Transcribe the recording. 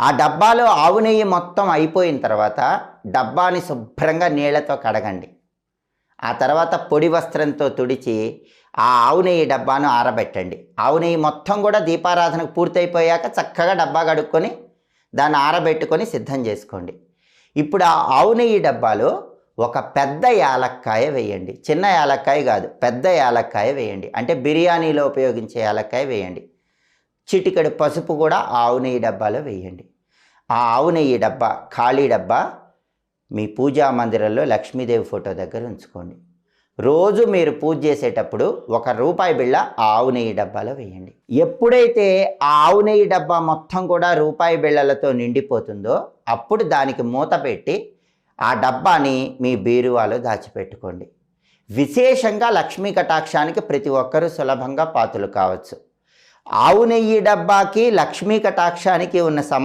ఆ డబ్బాలో ఆవు నెయ్యి మొత్తం అయిపోయిన తర్వాత డబ్బాని శుభ్రంగా నీళ్లతో కడగండి. ఆ తర్వాత పొడి వస్త్రంతో తుడిచి ఆ ఆవు నెయ్యి డబ్బాను ఆరబెట్టండి. ఆవు నెయ్యి మొత్తం కూడా దీపారాధనకు పూర్తయిపోయాక చక్కగా డబ్బా కడుక్కొని దాన్ని ఆరబెట్టుకొని సిద్ధం చేసుకోండి. ఇప్పుడు ఆ ఆవు నెయ్యి డబ్బాలో ఒక పెద్ద యాలక్కాయ వేయండి. చిన్న యాలక్కాయ కాదు, పెద్ద యాలక్కాయ వేయండి. అంటే బిర్యానీలో ఉపయోగించే యాలక్కాయ వేయండి. చిటికెడు పసుపు కూడా ఆవు నెయ్యి డబ్బాలో వేయండి. ఆ ఆవు నెయ్యి డబ్బా, ఖాళీ డబ్బా మీ పూజా మందిరంలో లక్ష్మీదేవి ఫోటో దగ్గర ఉంచుకోండి. రోజు మీరు పూజ చేసేటప్పుడు ₹1 బిళ్ళ ఆ ఆవు నెయ్యి డబ్బాలో వేయండి. ఎప్పుడైతే ఆ ఆవు నెయ్యి డబ్బా మొత్తం కూడా ₹1 బిళ్ళలతో నిండిపోతుందో అప్పుడు దానికి మూత పెట్టి ఆ డబ్బాని మీ బీరువాలో దాచిపెట్టుకోండి. విశేషంగా లక్ష్మీ కటాక్షానికి ప్రతి ఒక్కరూ సులభంగా పాత్రలు కావచ్చు. ఆవు నెయ్యి డబ్బాకి లక్ష్మీ కటాక్షానికి ఉన్న